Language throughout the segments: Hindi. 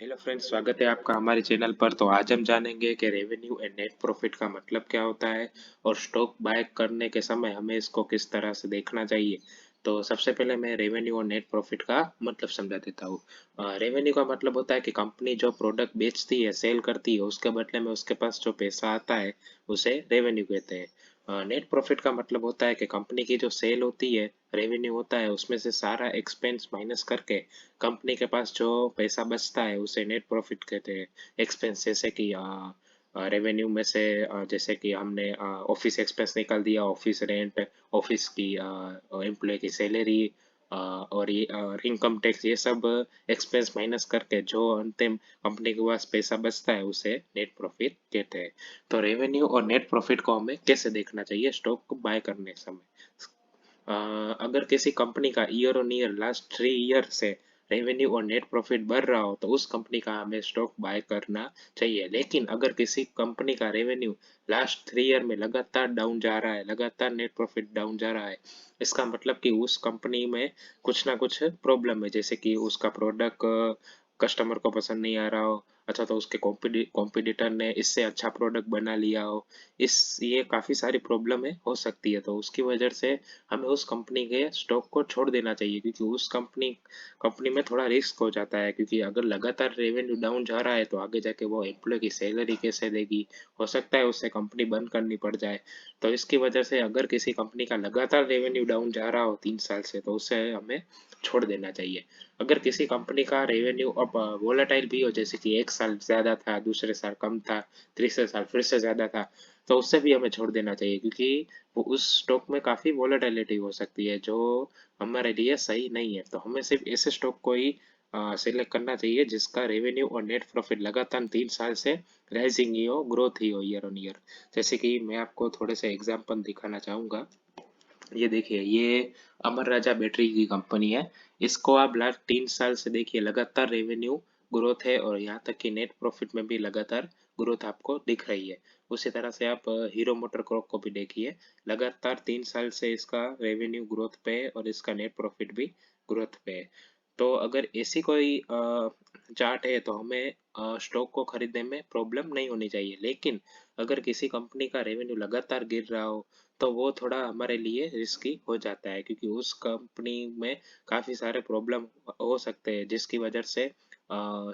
हेलो फ्रेंड्स, स्वागत है आपका हमारे चैनल पर। तो आज हम जानेंगे कि रेवेन्यू एंड नेट प्रॉफिट का मतलब क्या होता है और स्टॉक बाय करने के समय हमें इसको किस तरह से देखना चाहिए। तो सबसे पहले मैं रेवेन्यू और नेट प्रॉफिट का मतलब समझा देता हूँ। रेवेन्यू का मतलब होता है कि कंपनी जो प्रोडक्ट बेचती है, सेल करती है, उसके बदले में उसके पास जो पैसा आता है उसे रेवेन्यू कहते हैं। नेट प्रॉफिट का मतलब होता है कि कंपनी की जो सेल होती है, रेवेन्यू होता है, उसमें से सारा एक्सपेंस माइनस करके कंपनी के पास जो पैसा बचता है उसे नेट प्रॉफिट कहते हैं। एक्सपेंस जैसे कि रेवेन्यू में से जैसे कि हमने ऑफिस एक्सपेंस निकाल दिया, ऑफिस रेंट, ऑफिस की एम्प्लॉय की सैलरी और ये इनकम टैक्स, ये सब एक्सपेंस माइनस करके जो अंतिम कंपनी के पास पैसा बचता है उसे नेट प्रॉफिट कहते हैं। तो रेवेन्यू और नेट प्रॉफिट को हमें कैसे देखना चाहिए स्टॉक को बाय करने समय। अ, अगर किसी कंपनी का year on year last 3 year से रेवेन्यू और नेट प्रॉफिट बढ़ रहा हो तो उस कंपनी का हमें स्टॉक बाय करना चाहिए। लेकिन अगर किसी कंपनी का रेवेन्यू लास्ट 3 ईयर में लगातार डाउन जा रहा है, लगातार नेट प्रॉफिट डाउन जा रहा है, इसका मतलब कि उस कंपनी में कुछ ना कुछ प्रॉब्लम है। जैसे कि उसका प्रोडक्ट कस्टमर को पसंद नहीं आ रहा हो, अच्छा तो उसके कॉम्पिटिटर ने इससे अच्छा प्रोडक्ट बना लिया हो। इस ये काफ़ी सारी प्रॉब्लम है हो सकती है, तो उसकी वजह से हमें उस कंपनी के स्टॉक को छोड़ देना चाहिए, क्योंकि उस कंपनी कंपनी में थोड़ा रिस्क हो जाता है। क्योंकि अगर लगातार रेवेन्यू डाउन जा रहा है तो आगे जाके वो एम्प्लॉय की सैलरी कैसे देगी, हो सकता है उससे कंपनी बंद करनी पड़ जाए। तो इसकी वजह से अगर किसी कंपनी का लगातार रेवेन्यू डाउन जा रहा हो 3 साल से, तो उसे हमें छोड़ देना चाहिए। अगर किसी कंपनी का रेवेन्यू अब वोलेटाइल भी हो, जैसे कि एक साल ज्यादा था, दूसरे साल कम था, तीसरे साल फिर से ज्यादा था, तो उससे भी हमें छोड़ देना चाहिए। क्योंकि वो उस स्टॉक में काफी वोलेटिलिटी हो सकती है जो हमारे लिए सही नहीं है। तो हमें सिर्फ ऐसे स्टॉक को ही सिलेक्ट करना चाहिए जिसका रेवेन्यू और नेट प्रॉफिट लगातार 3 साल से राइजिंग ही हो, ग्रोथ ही हो ईयर ऑन ईयर। जैसे कि मैं आपको थोड़े से एग्जांपल दिखाना चाहूंगा। ये देखिए, ये अमर राजा बैटरी की कंपनी है। इसको आप लास्ट 3 साल से देखिए, लगातार रेवेन्यू ग्रोथ है और यहाँ तक कि नेट प्रॉफिट में भी लगातार ग्रोथ आपको दिख रही है। उसी तरह से आप हीरो मोटर क्रॉप को भी देखिए, लगातार 3 साल से इसका रेवेन्यू ग्रोथ पे है और इसका नेट प्रॉफिट भी ग्रोथ पे है। तो अगर ऐसी कोई चार्ट है तो हमें स्टॉक को खरीदने में प्रॉब्लम नहीं होनी चाहिए। लेकिन अगर किसी कंपनी का रेवेन्यू लगातार गिर रहा हो तो वो थोड़ा हमारे लिए रिस्की हो जाता है, क्योंकि उस कंपनी में काफ़ी सारे प्रॉब्लम हो सकते हैं जिसकी वजह से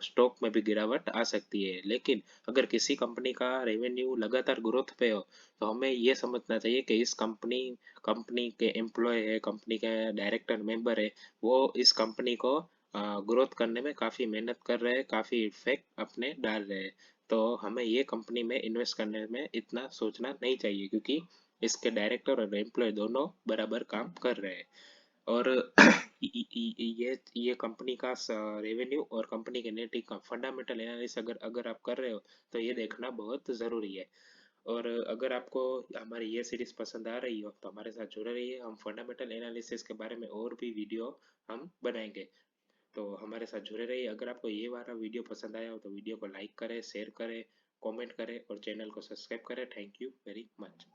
स्टॉक में भी गिरावट आ सकती है। लेकिन अगर किसी कंपनी का रेवेन्यू लगातार ग्रोथ पे हो तो हमें ये समझना चाहिए कि इस कंपनी कंपनी के एम्प्लॉय है, कंपनी के डायरेक्टर मेंबर है, वो इस कंपनी को ग्रोथ करने में काफ़ी मेहनत कर रहे हैं, काफ़ी इफेक्ट अपने डाल रहे हैं। तो हमें ये कंपनी में इन्वेस्ट करने में इतना सोचना नहीं चाहिए, क्योंकि इसके डायरेक्टर और एम्प्लॉय दोनों बराबर काम कर रहे हैं। और ये कंपनी का रेवेन्यू और कंपनी के नेट इनकम फंडामेंटल एनालिसिस अगर अगर आप कर रहे हो तो ये देखना बहुत ज़रूरी है। और अगर आपको हमारी ये सीरीज पसंद आ रही हो तो हमारे साथ जुड़े रहिए। हम फंडामेंटल एनालिसिस के बारे में और भी वीडियो हम बनाएंगे, तो हमारे साथ जुड़े रहिए। अगर आपको ये वाला वीडियो पसंद आया हो तो वीडियो को लाइक करें, शेयर करें, कमेंट करें और चैनल को सब्सक्राइब करें। Thank you very much.